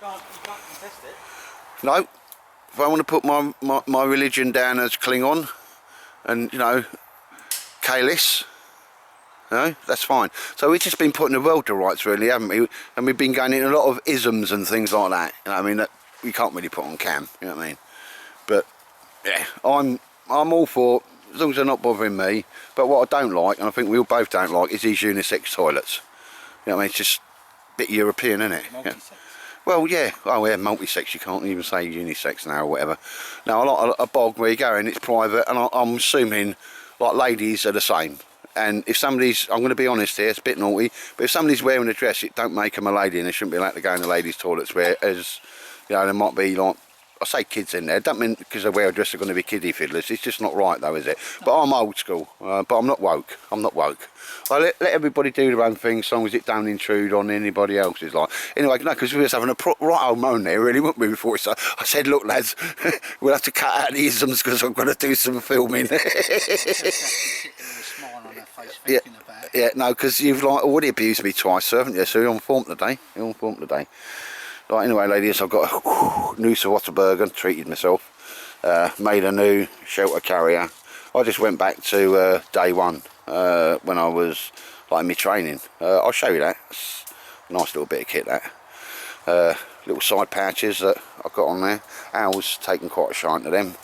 You can't contest it. No. If I want to put my religion down as Klingon and, you know, Kalis, you know, that's fine. So we've just been putting the world to rights, really, haven't we? And we've been going in a lot of isms and things like that. You know what I mean? That we can't really put on cam, you know what I mean? But, yeah, I'm all for, as long as they're not bothering me. But what I don't like, and I think we all both don't like, is these unisex toilets. You know what I mean? It's just a bit European, isn't it? Yeah. Well, yeah. Oh, yeah, multi-sex. You can't even say unisex now or whatever. Now, I like a bog where you go in, it's private, and I'm assuming, like, ladies are the same. And if somebody's, I'm going to be honest here, it's a bit naughty, but if somebody's wearing a dress, it don't make them a lady, and they shouldn't be allowed to go in the ladies' toilets, whereas, you know, there might be, like, I say kids in there, don't mean because they wear a dress they're going to be kiddie fiddlers, it's just not right though, is it? But I'm old school, but I'm not woke, I let everybody do their own thing as long as it don't intrude on anybody else's life. Anyway, no, because we was having a right old moan there, really, weren't we, before? So I said, look lads, we'll have to cut out the isms because I'm going to do some filming. Yeah, no, because you've like already abused me twice, haven't you? So you're on form today, Right, anyway ladies, I've got a new Savotta Bergen, treated myself, made a new shelter carrier. I just went back to day one when I was like in my training. I'll show you that. It's a nice little bit of kit, that. Little side pouches that I've got on there. Al's taken quite a shine to them.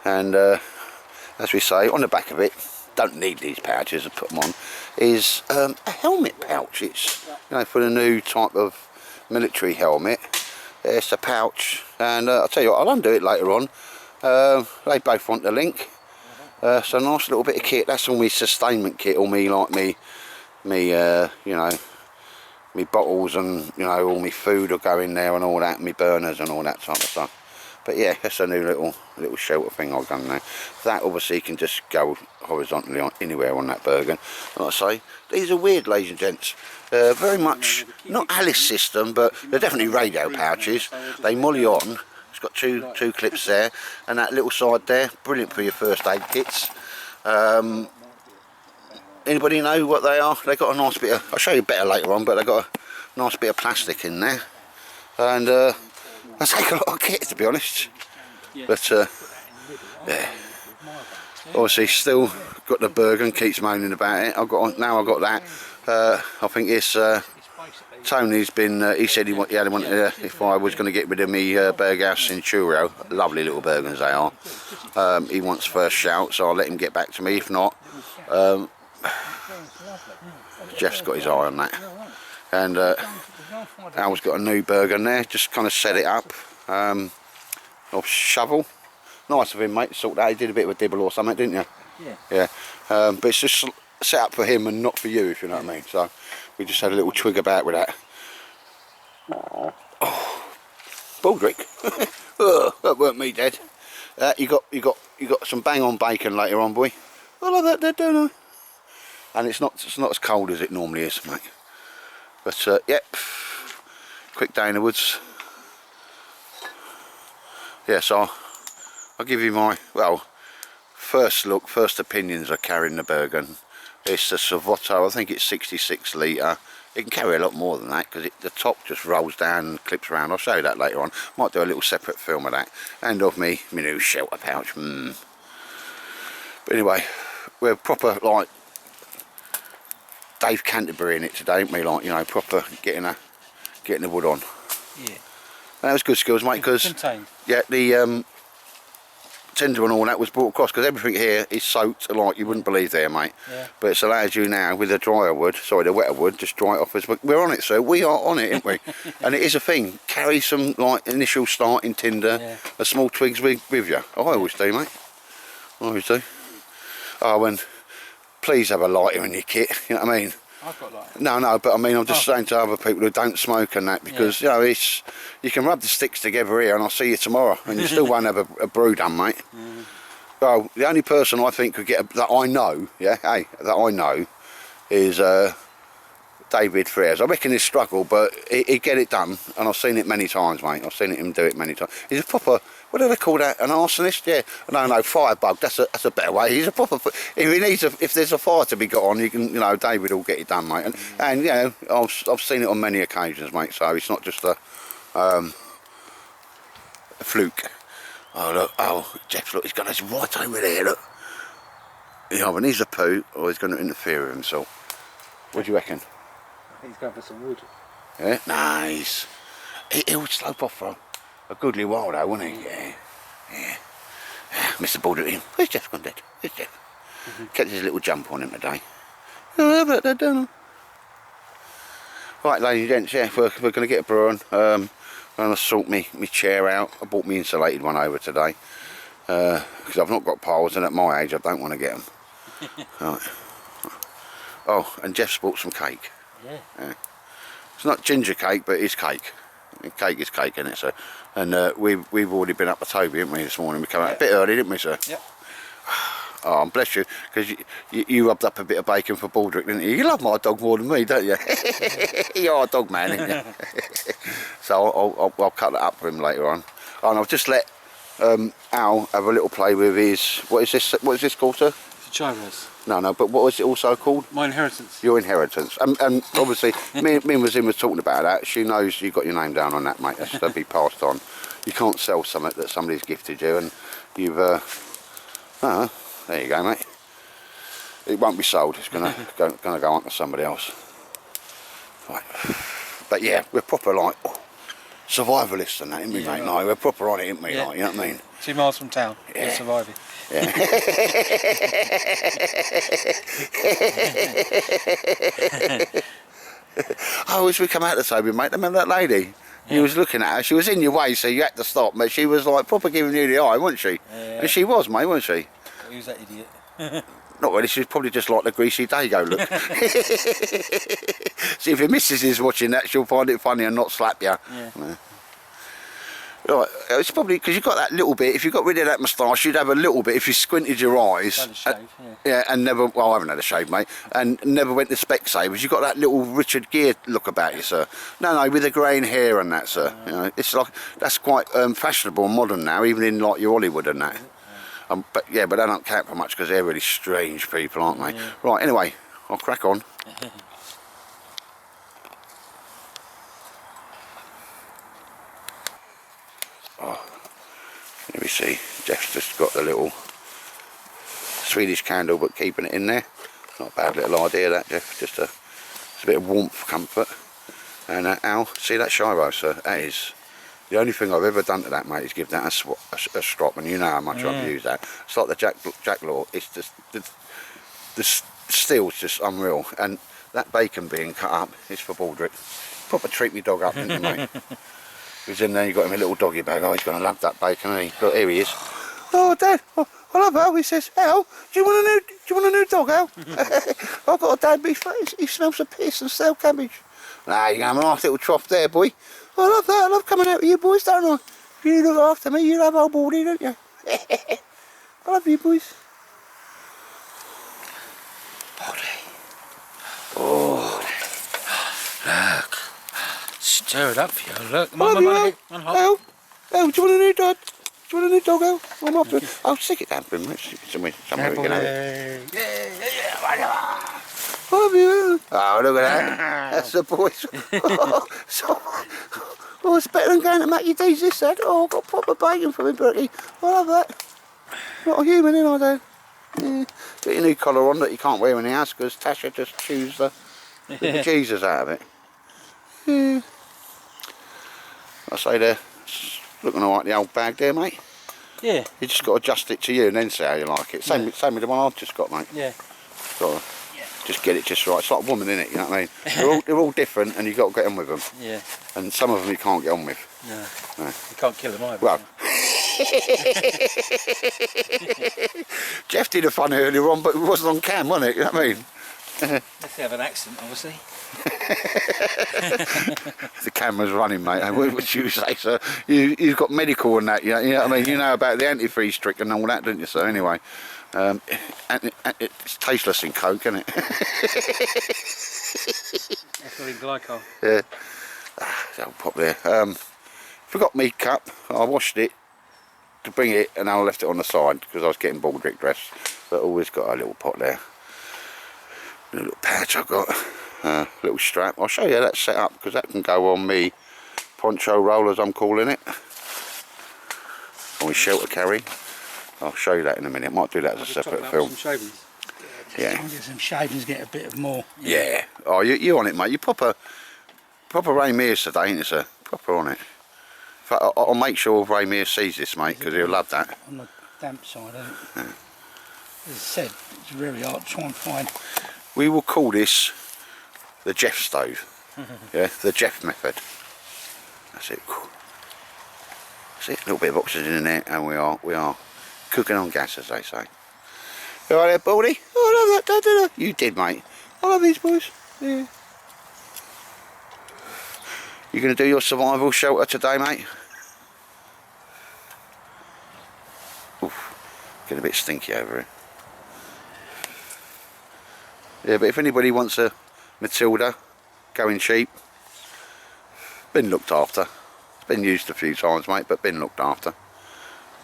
And as we say, on the back of it, don't need these pouches to put them on, is a helmet pouch. It's, you know, for the new type of military helmet. It's a pouch, and I'll tell you what, I'll undo it later on. They both want the link. So a nice little bit of kit. That's all my sustainment kit, all me like me you know, me bottles, and you know, all my food will go in there and all that, me burners and all that type of stuff. But yeah, that's a new little shelter thing I've done there. That obviously can just go horizontally on anywhere on that Bergen. Like I say, these are weird, ladies and gents. Very much not Alice system, but they're definitely radio pouches. They molly on. It's got two clips there, and that little side there, brilliant for your first aid kits. Anybody know what they are? They got a nice bit of, I'll show you better later on, but they got a nice bit of plastic in there, and I take a lot of kit, to be honest. But yeah, obviously still got the Bergen, keeps moaning about it. I've got that. I think it's Tony's been. He said he had wanted if I was going to get rid of me Berghaus Centurio. Lovely little Bergens they are. He wants first shout, so I'll let him get back to me. If not, Jeff's got his eye on that, and Al's got a new Bergen there. Just kind of set it up. Or shovel. Nice of him, mate. Sort that. He did a bit of a dibble or something, didn't you? Yeah. Yeah. But it's just set up for him and not for you, if you know what I mean. So we just had a little twig about with that. Oh, Baldrick. Oh, that weren't me dead. You got some bang on bacon later on, boy. I love that, there, don't I? And it's not as cold as it normally is, mate. But yep. Quick day in the woods. Yeah, so I'll give you my, well, first opinions of carrying the Bergen. It's the Savotta, I think it's 66 litre. It can carry a lot more than that because the top just rolls down and clips around. I'll show you that later on. Might do a little separate film of that. And of me new shelter pouch. But anyway, we're proper like Dave Canterbury in it today, ain't we? Like, you know, proper getting the wood on. Yeah. That was good skills, mate, because yeah, the tinder and all that was brought across, because everything here is soaked like you wouldn't believe there, mate. Yeah. But it's allowed you now with the drier wood, sorry, the wetter wood, just dry it off as we're on it, so we are on it, aren't we? And it is a thing. Carry some like initial starting tinder, a small twigs with you. I always do, mate. I always do. Oh, and please have a lighter in your kit. You know what I mean? I've got lighter. No, but I mean, I'm just saying to other people who don't smoke and that, because you know, you can rub the sticks together here, and I'll see you tomorrow, and you still won't have a brew done, mate. Well, the only person I think could get that I know, is David Frears. I reckon he'd struggle, but he'd get it done, and I've seen it many times, mate. I've seen him do it many times. He's a proper, what do they call that? An arsonist? Yeah. No, firebug. That's a better way. He's a proper. If there's a fire to be got on, you can, you know, David will get it done, mate. And you know, I've seen it on many occasions, mate. So it's not just a A fluke. Oh look, oh Jeff, look, he's got us right over there, look. He either needs a poo or he's going to interfere with himself. What do you reckon? I think he's going for some wood. Yeah, nice. He would slope off for a goodly while though, wouldn't he? Yeah, yeah. Mr. Baldwin, where's Jeff gone, Dad? Where's Jeff? Kept his little jump on him today. Oh, but they don't. Right, ladies and gents, yeah, we're going to get a brew on. I'm going to sort my chair out. I bought my insulated one over today. Because I've not got piles, and at my age I don't want to get them. Right. Oh, and Jeff's bought some cake. Yeah. It's not ginger cake, but it's cake. Cake is cake, isn't it, sir? And we've already been up to Toby, haven't we, this morning? We came out a bit early, didn't we, sir? Yep. Oh, bless you, because you rubbed up a bit of bacon for Baldrick, didn't you? You love my dog more than me, don't you? You're a dog man, aren't you? So I'll cut that up for him later on. Oh, and I've just let Al have a little play with his... What is this called, sir? It's a Gyros. No, but what was it also called? My inheritance. Your inheritance. And obviously, me and Wazim was talking about that. She knows you got your name down on that, mate. That's to be passed on. You can't sell something that somebody's gifted you, and you've... there you go, mate. It won't be sold. It's gonna go on to somebody else. Right. But yeah, we're proper like survivalists and that, ain't we, mate? Right. No, we're proper on it, ain't we? Yeah. Like, you know what I mean? 2 miles from town. Yeah. We're surviving. Yeah. Oh, as we come out of Toby, mate, remember that lady? Yeah. You was looking at her, she was in your way, so you had to stop, but she was like proper giving you the eye, wasn't she? Yeah. And she was, mate, wasn't she? Who's that idiot? Not really, she's probably just like the greasy Dago look. See, if your missus is watching that, she'll find it funny and not slap you. Yeah. No. Right, it's probably because you've got that little bit. If you got rid of that moustache, you'd have a little bit if you squinted your eyes. Had a shave, yeah, and never. Well, I haven't had a shave, mate, and never went to Specsavers. You've got that little Richard Gere look about you, sir. No, with the greying hair and that, sir. You know, it's like that's quite fashionable and modern now, even in like your Hollywood and that. But they don't count for much because they're really strange people, aren't they? Yeah. Right. Anyway, I'll crack on. Here we see, Jeff's just got the little Swedish candle, but keeping it in there. Not a bad little idea, that, Jeff. Just a bit of warmth, comfort. And Al, see that Shiro, sir? That is the only thing I've ever done to that, mate, is give that a strop, and you know how much I've used that. It's like the Jack Law. It's just the steel's just unreal, and that bacon being cut up is for Baldrick. Proper treat me dog up, didn't you, mate? He's in there, you got him a little doggy bag. Oh, he's going to love that bacon, isn't he? Look, here he is. Oh, Dad, I love Al. He says, Al, do you want a new dog, Al? I've got a dad beef. He smells of piss and stale cabbage. Nah, you have a nice little trough there, boy. I love that. I love coming out with you boys, don't I? You look after me. You love old Baldy, don't you? I love you, boys. Baldy. Oh, look. Stir it up for you. Look, come on, Al, do you want a new dad? Do you want a new dog, Al? I'm after it. I'll stick it down for him. Somewhere we can have it. Yeah. Love you. Oh, look at that. That's the boys. Oh, it's better than going to Mackie D's, this, Dad. Oh, I've got proper bacon for me, Bertie. I love that. Not a human, I, Dad? Yeah. Get your new collar on that you can't wear in the house because Tasha just chews the Jesus out of it. Yeah. I say there, it's looking alright, the old bag there, mate. Yeah. You just got to adjust it to you and then see how you like it. Same with the one I've just got, mate. Yeah. Got to just get it just right. It's like a woman, innit? You know what I mean? They're all different, and you've got to get on with them. Yeah. And some of them you can't get on with. No. You can't kill them either. Well. Jeff did a fun earlier on, but it wasn't on cam, wasn't it? You know what I mean? Unless they have an accent, obviously. The camera's running, mate. What would you say, sir? You've got medical and that, you know what I mean? You know about the antifreeze trick and all that, don't you, sir? Anyway, it's tasteless in Coke, isn't it? Ethylene glycol. Yeah. That'll pop there. Forgot me cup. I washed it to bring it, and I left it on the side because I was getting Baldrick dressed. But always got a little pot there. A little pouch I've got. Little strap. I'll show you how that's set up because that can go on me poncho roll, as I'm calling it. Or my shelter carry. I'll show you that in a minute. Might do that as a separate film. Yeah. Get some shavings, get a bit of more. Yeah. Oh, you on it, mate. You proper Ray Mears today, ain't you, sir? Proper on it. In fact, I'll make sure Ray Mears sees this, mate, because he'll love that. On the damp side, isn't it? Yeah. As I said, it's really hard to try and find. We will call this the Jeff stove. Yeah, the Jeff method. That's it. That's it. A little bit of oxygen in there, and we are cooking on gas, as they say. You alright there, Baldy? Oh, I love that. Da. You did, mate. I love these boys. Yeah. You going to do your survival shelter today, mate? Oof, getting a bit stinky over here. Yeah, but if anybody wants a Matilda, going cheap, been looked after. It's been used a few times, mate, but been looked after.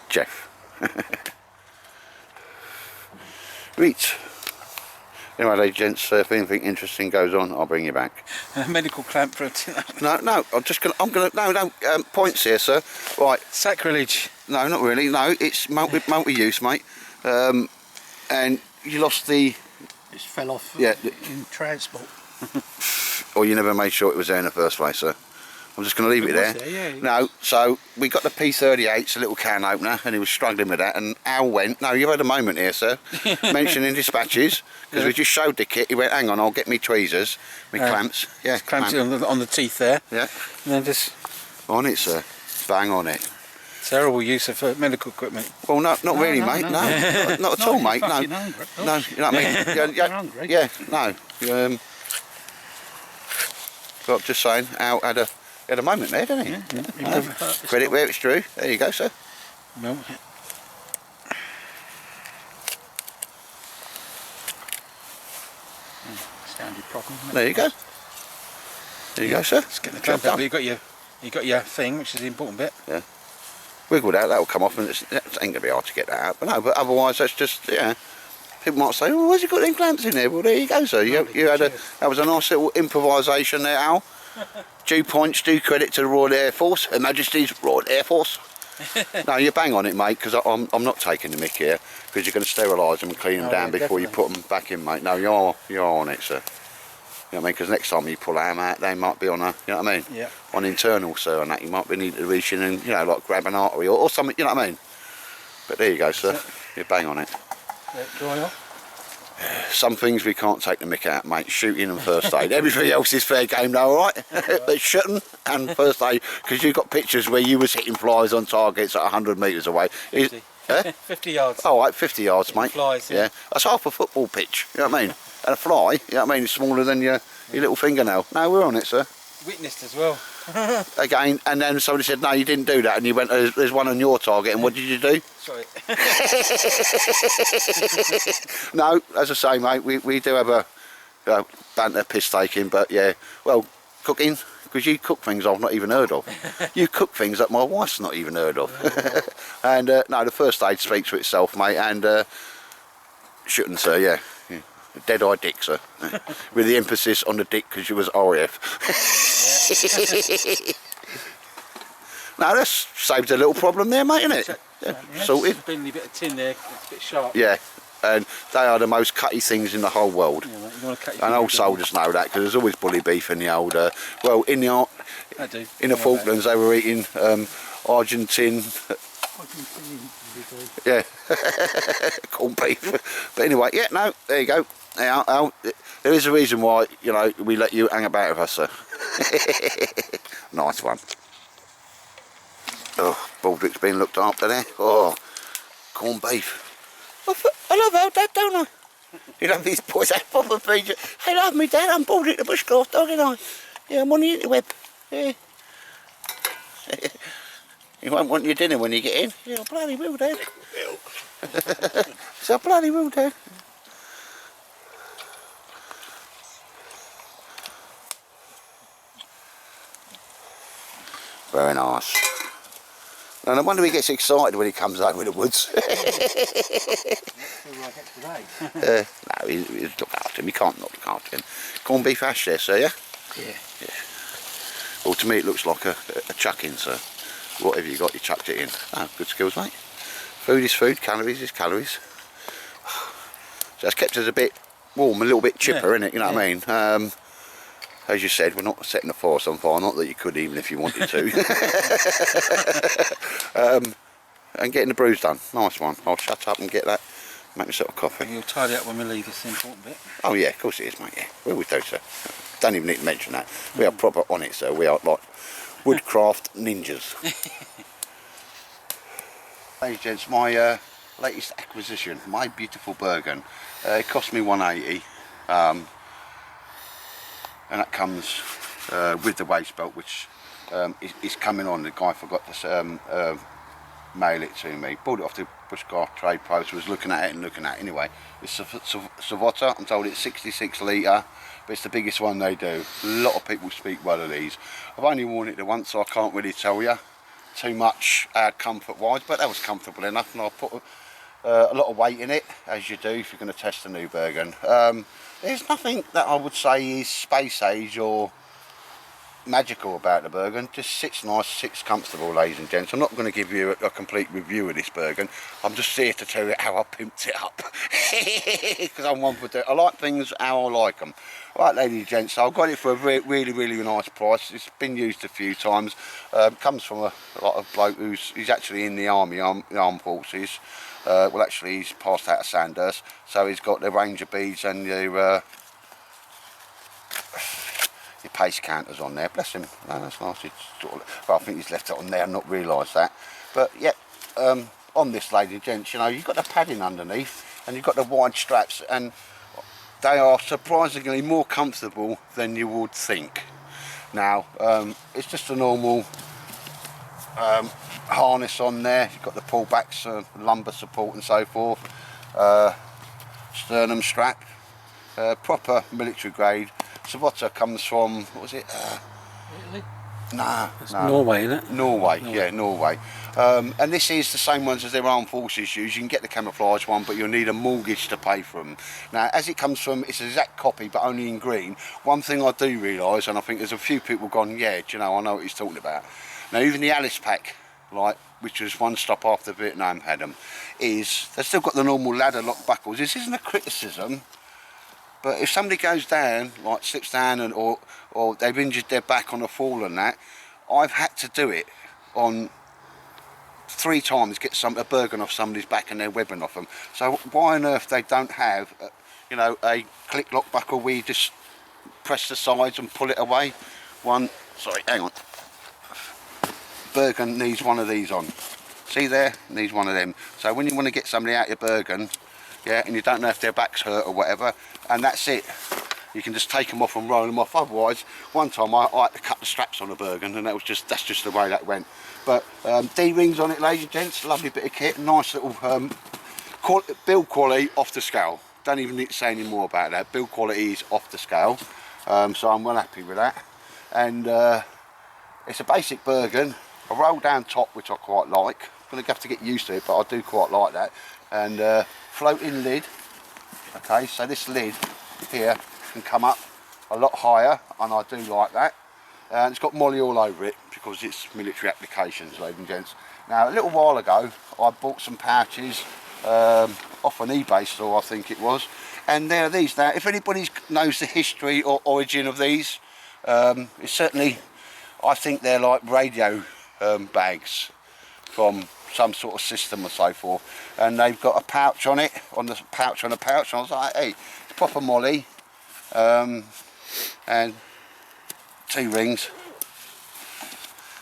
Jeff. Right. Anyway, ladies and gents, if anything interesting goes on, I'll bring you back. A medical clamp for it. No, no, points here, sir. Right. Sacrilege. No, not really, no, it's multi-use, mate. And you lost the... Just fell off in transport. Or you never made sure it was there in the first place, sir. I'm just going to leave it there. Yeah. No, so we got the P38's, a little can opener, and he was struggling with that, and Al went, no, you've had a moment here, sir, mentioning dispatches, because we just showed the kit. He went, hang on, I'll get me tweezers, me clamps. Yeah, clamps on the teeth there. Yeah. And then just... On it, sir. Bang on it. Terrible use of medical equipment. Well, not really, mate. No, not at all, mate. No, you know what I mean. Yeah, no. But just saying, Al had a moment there, didn't he? Yeah. Credit where it's due. There you go, sir. No. Standard problem. There you go. There you go, sir. Just getting the clamp out. You got your thing, which is the important bit. Yeah. Wiggled out, that'll come off, and it ain't going to be hard to get that out. But no, but otherwise, that's just, yeah. People might say, oh, where's he got them clamps in there? Well, there you go, sir. That was a nice little improvisation there, Al. Due points, due credit to the Royal Air Force, Her Majesty's Royal Air Force. No, you're bang on it, mate, because I'm not taking the mick here, because you're going to sterilise them and clean them down before you put them back in, mate. No, you're on it, sir. You know what I mean? Because next time you pull them out, they might be on a, you know what I mean? Yeah. On internal, sir, and that you might be needing to reach in and, you know, like grab an artery or something, you know what I mean? But there you go, sir. You're bang on it. Dry off. Some things we can't take the mick out, mate. Shooting and first aid. Everything else is fair game, though, all right? But shooting and first aid, because you've got pictures where you was hitting flies on targets at 100 metres away. 50. 50 yards. Oh, right, 50 yards, mate. Flies, yeah. That's half a football pitch, you know what I mean? And a fly, you know what I mean, smaller than your little fingernail. No, we're on it, sir. Witnessed as well. Again, and then somebody said, no, you didn't do that, and you went, there's one on your target, and what did you do? Sorry. No, as I say, mate, we do have a banter piss taking, but yeah, well, cooking, because you cook things I've not even heard of. You cook things that my wife's not even heard of. And no, the first aid speaks for itself, mate, and shouldn't, sir, yeah. Dead-eye dick, sir. With the emphasis on the dick because you was RAF. Now that's saved a little problem there, mate, isn't it? Yeah, sorted. There's been a bit of tin there, it's a bit sharp. Yeah, and they are the most cutty things in the whole world. Yeah, mate, you want to cut and old soldiers know that, because there's always bully beef in the old, well, in the Falklands they were eating Argentine. Yeah, corned beef. But anyway, yeah, no, there you go. There is a reason why, you know, we let you hang about with us, sir. Nice one. Oh, Baldrick's been looked after there. Oh, corned beef. I love how Dad, don't I? You love these boys, that proper feature. They love me, Dad. I'm Baldrick the bushcraft dog, ain't I? Yeah, I'm on the interweb. Yeah. You won't want your dinner when you get in. Yeah, I bloody will, Dad. So I bloody will, Dad. Very nice. And I wonder if he gets excited when he comes home with the woods. No, he's look after him. You can't not look after him. Corned beef hash there, sir, yeah? Yeah. Well, to me it looks like a chuck-in, so whatever you got, you chucked it in. Oh, good skills, mate. Food is food, calories is calories. So that's kept us a bit warm, a little bit chipper, innit, you know what I mean? As you said, we're not setting the forest on fire, not that you could even if you wanted to. And getting the brews done, nice one. I'll shut up and get that, make myself a coffee. You'll tidy up when we leave, this important bit. Oh yeah, of course it is, mate, yeah. Well, we do, sir. Don't even need to mention that. We are proper on it, sir. We are like woodcraft ninjas. Ladies and gents, my latest acquisition, my beautiful Bergen. It cost me 180, and that comes with the waist belt, which is coming on. The guy forgot to mail it to me. Bought it off the Bushcraft trade post, was looking at it and looking at it anyway. It's Savotta, I'm told it's 66 litre, but it's the biggest one they do. A lot of people speak well of these. I've only worn it once, so I can't really tell you too much comfort wise, but that was comfortable enough, and I put a lot of weight in it, as you do if you're going to test a new Bergen. There's nothing that I would say is space age or magical about the Bergen. Just sits nice, sits comfortable, ladies and gents. I'm not going to give you a complete review of this Bergen. I'm just here to tell you how I pimped it up, because I'm one for it. I like things how I like them. Right, ladies and gents, so I got it for a really nice price. It's been used a few times. Comes from a lot of bloke he's actually in the army, armed forces. Well, actually he's passed out of Sandhurst, so he's got the Ranger beads and your pace counters on there. Bless him. No, that's nice. It's sort of, well, I think he's left it on there and not realised that. But yeah, on this, ladies and gents, you know, you've got the padding underneath and you've got the wide straps, and they are surprisingly more comfortable than you would think. Now, it's just a normal harness on there. You've got the pullbacks, lumbar support and so forth. Sternum strap, proper military grade. Savotta comes from, what was it? Italy? No. Norway, isn't it? Norway, yeah, Norway. And this is the same ones as their armed forces use. You can get the camouflage one, but you'll need a mortgage to pay for them. Now, as it comes from, it's an exact copy, but only in green. One thing I do realise, and I think there's a few people gone, yeah, do you know, I know what he's talking about. Now, even the Alice pack, like, which was one stop after Vietnam had them, is they've still got the normal ladder lock buckles. This isn't a criticism, but if somebody goes down, like slips down, and or they've injured their back on a fall and that, I've had to do it on 3 times, get a Bergen off somebody's back and their webbing off them. So why on earth they don't have, you know, a click lock buckle where you just press the sides and pull it away? Sorry, hang on. Bergen needs one of these on. See there? Needs one of them. So when you want to get somebody out your Bergen, yeah, and you don't know if their back's hurt or whatever, and that's it. You can just take them off and roll them off. Otherwise, one time I had to cut the straps on a Bergen, and that's just the way that went. But D-rings on it, ladies and gents. Lovely bit of kit. Nice little build quality off the scale. Don't even need to say any more about that. Build quality is off the scale. So I'm well happy with that. And it's a basic Bergen. A roll down top, which I quite like. I'm going to have to get used to it, but I do quite like that. And floating lid. Okay, so this lid here can come up a lot higher, and I do like that. And it's got molly all over it because it's military applications, ladies and gents. Now, a little while ago, I bought some pouches off an eBay store, I think it was, and there are these. Now, if anybody knows the history or origin of these, it's certainly, I think they're like radio bags from some sort of system or so forth, and they've got a pouch on it, on the pouch on a pouch, and I was like, hey, it's proper molly, and 2 rings,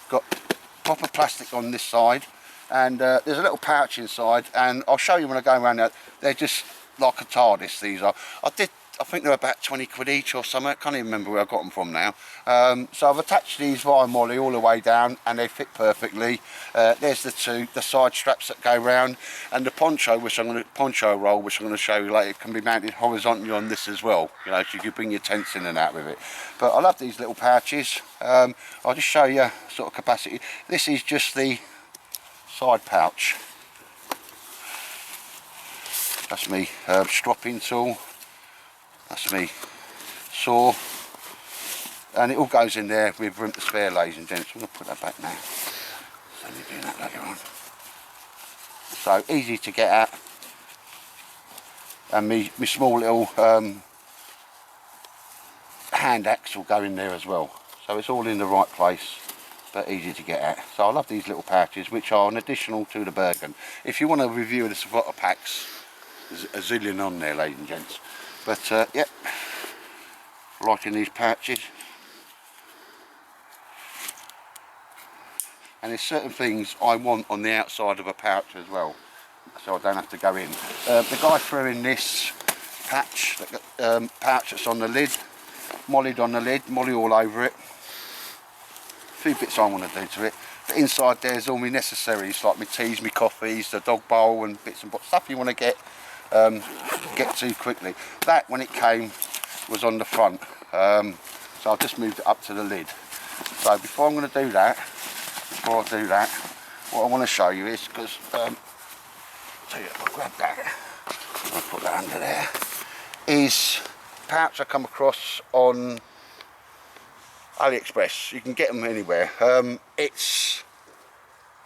got proper plastic on this side, and there's a little pouch inside, and I'll show you when I go around there. They're just like a TARDIS, these are. I think they're about 20 quid each or something. I can't even remember where I got them from now. So I've attached these via molly all the way down, and they fit perfectly. There's the side straps that go round, and the poncho roll, which I'm going to show you later, can be mounted horizontally on this as well. You know, so you can bring your tents in and out with it. But I love these little pouches. I'll just show you sort of capacity. This is just the side pouch. That's me stropping tool. That's me saw. and it all goes in there with room to spare, ladies and gents. I'm going to put that back now, so we'll do that later on. So easy to get at, and me small little hand axe will go in there as well, so it's all in the right place but easy to get at. So I love these little pouches, which are an additional to the Bergen. If you want a review of the Savotta packs, there's a zillion on there, ladies and gents. But yep, liking these pouches. And there's certain things I want on the outside of a pouch as well, so I don't have to go in. The guy threw in this pouch that's on the lid, mollied on the lid, molly all over it. A few bits I want to do to it. But inside there's all my necessaries, like my teas, my coffees, the dog bowl, and bits and bobs, stuff you want to get to quickly. That, when it came, was on the front, so I've just moved it up to the lid. So before I do that, what I want to show you is, because I'll grab that, I'll put that under there, is pouch I come across on AliExpress. You can get them anywhere. It's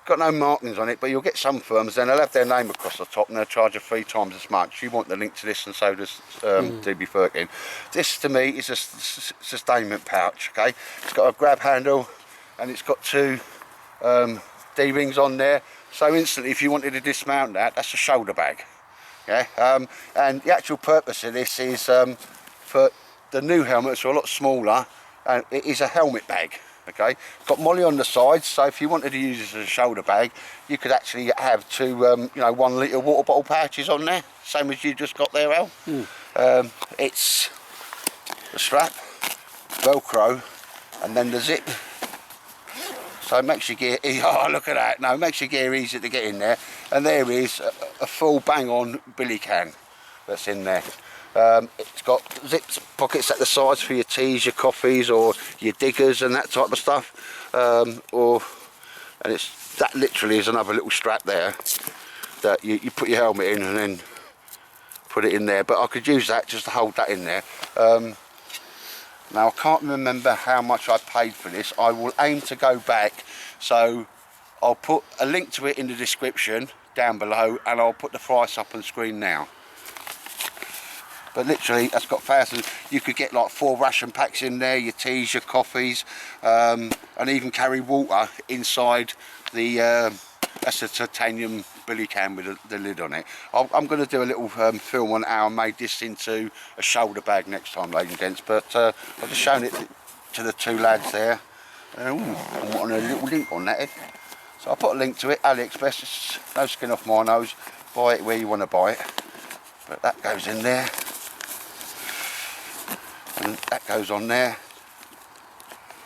got no markings on it, but you'll get some firms, then they'll have their name across the top and they'll charge you 3 times as much. You want the link to this, and so does DB Firkin. This to me is a sustainment pouch. Okay, it's got a grab handle and it's got 2 D-rings on there, so instantly if you wanted to dismount that, that's a shoulder bag. Yeah, and the actual purpose of this is for the new helmets are a lot smaller, and it is a helmet bag. Okay, it's got molly on the sides, so if you wanted to use it as a shoulder bag, you could actually have 2 1 litre water bottle pouches on there, same as you just got there, Al. It's the strap, velcro, and then the zip, so it makes your gear, oh look at that, no, it makes your gear easy to get in there. And there is a full bang on billy can that's in there. It's got zips, pockets at the sides for your teas, your coffees, or your diggers and that type of stuff. And that literally is another little strap there that you put your helmet in and then put it in there. But I could use that just to hold that in there. Now I can't remember how much I paid for this. I will aim to go back, so I'll put a link to it in the description down below, and I'll put the price up on screen now. But literally, that's got thousands. You could get like 4 ration packs in there, your teas, your coffees, and even carry water inside the that's a titanium billy can with the lid on it. I'm going to do a little film on how I made this into a shoulder bag next time, ladies and gents. But I've just shown it to the 2 lads there. I'm wanting a little link on that. So I'll put a link to it, AliExpress. It's no skin off my nose. Buy it where you want to buy it. But that goes in there. And that goes on there.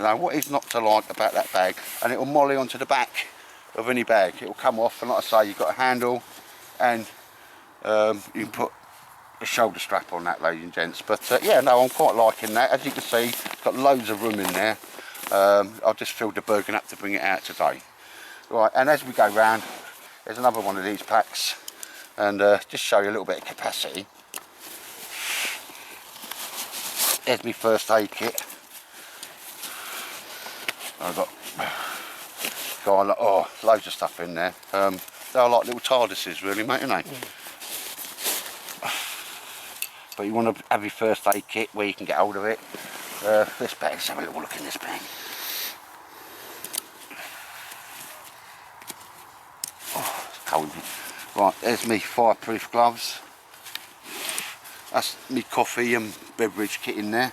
Now, what is not to like about that bag, and it will molly onto the back of any bag. It will come off, and like I say, you've got a handle, and you can put a shoulder strap on that, ladies and gents. But yeah, no, I'm quite liking that. As you can see, it's got loads of room in there. I've just filled the Bergen up to bring it out today. Right, and as we go round, there's another one of these packs, and just show you a little bit of capacity. There's my first aid kit. I've got loads of stuff in there. They're like little TARDISes really, mate, aren't they? But you want to have your first aid kit where you can get hold of it. This bag, let's have a little look in this bag. Oh, it's cold. Right, there's me fireproof gloves. That's me coffee and beverage kit in there.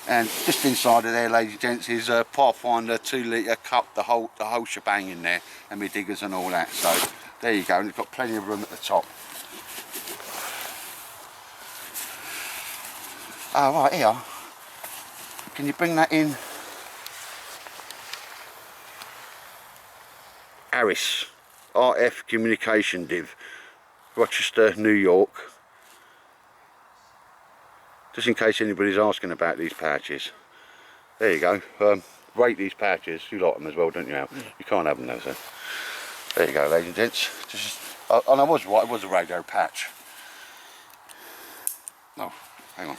And just inside of there, ladies and gents, is a Pathfinder 2 litre cup, the whole shebang in there, and my diggers and all that. So there you go, and it's got plenty of room at the top. Oh, right here. Can you bring that in? Harris, RF Communication Div, Rochester, New York. Just in case anybody's asking about these pouches. There you go. Rate these pouches. You like them as well, don't you, Al? Yeah. You can't have them though, so. There you go, ladies and gents. And I was right, it was a radio patch. Oh, hang on.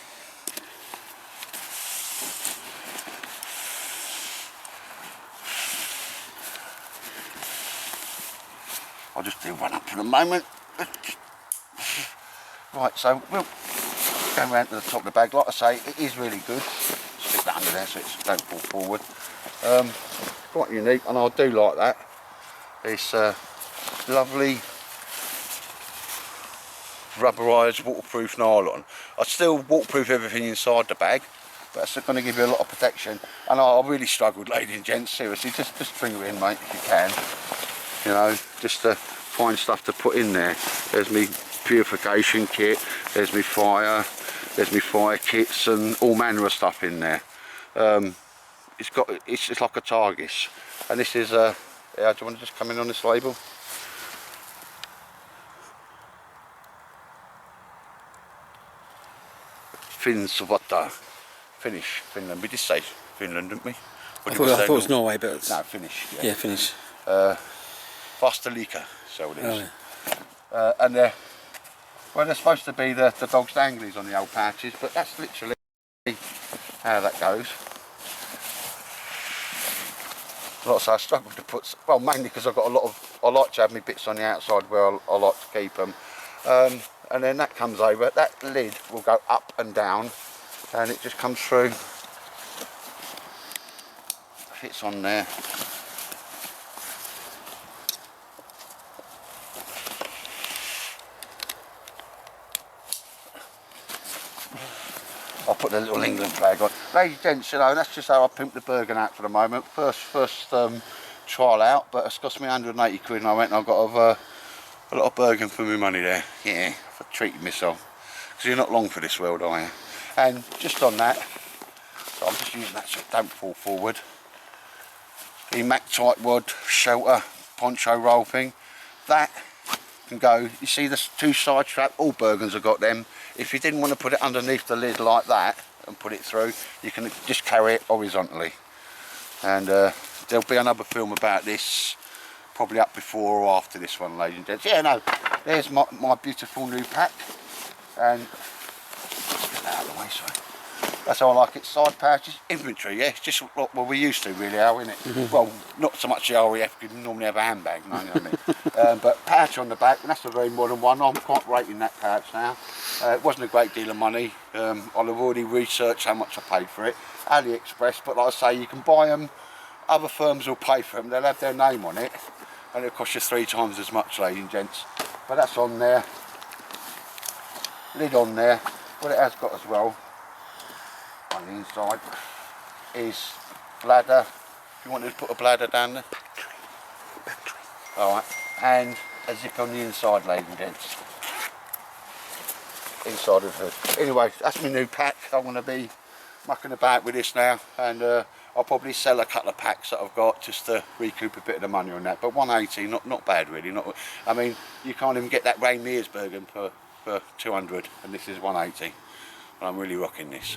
I'll just do one up for the moment. Right, so we'll go around to the top of the bag. Like I say, it is really good. Stick that under there so it don't fall forward. Quite unique, and I do like that. It's lovely rubberised waterproof nylon. I still waterproof everything inside the bag, but it's going to give you a lot of protection. And I really struggled, ladies and gents, seriously, just bring her in, mate, if you can. You know, just to find stuff to put in there. There's me purification kit, there's me fire kits, and all manner of stuff in there. It's just like a Targus, and this is yeah, do you want to just come in on this label? Savotta, Finland. We did say Finland, didn't we? I thought it was Norway, but no, Finnish. Yeah, Finnish. Pastelika, so it is. Oh, yeah. And well, they're supposed to be the dog's danglies on the old patches, but that's literally how that goes. Like I struggled to put, well, mainly because I've got I like to have my bits on the outside where I like to keep them. And then that comes over, that lid will go up and down, and it just comes through, fits on there. I'll put the little England flag on. Ladies and gents, you know, that's just how I pimp the Bergen out for the moment. First trial out, but it's cost me 180 quid, and I went and I got a lot of Bergen for my money there. Yeah, for treating myself. Because you're not long for this world, are you? And just on that, so I'm just using that so it don't fall forward. The Mac Tightwad shelter poncho roll thing, that can go, you see the two side strap, all Bergens have got them. If you didn't want to put it underneath the lid like that and put it through, you can just carry it horizontally. And there'll be another film about this, probably up before or after this one, ladies and gents. Yeah, no, there's my beautiful new pack. And let's get that out of the way, sorry. That's how I like it. Side pouches, inventory, yeah, it's just what we used to really are, isn't it? Well, not so much the RAF, because we normally have a handbag, you know what I mean? But pouch on the back, and that's a very modern one. I'm quite rating that pouch now. It wasn't a great deal of money. I'll have already researched how much I paid for it. AliExpress, but like I say, you can buy them. Other firms will pay for them. They'll have their name on it, and it'll cost you 3 times as much, ladies and gents. But that's on there. Lid on there. What it has got as well on the inside is bladder. If you wanted to put a bladder down there. Alright, and a zip on the inside, ladies and gents. Inside of the hood. Anyway, that's my new pack. I'm going to be mucking about with this now, and I'll probably sell a couple of packs that I've got just to recoup a bit of the money on that. But 180, not bad really. I mean, you can't even get that Bergen for 200, and this is 180. And I'm really rocking this.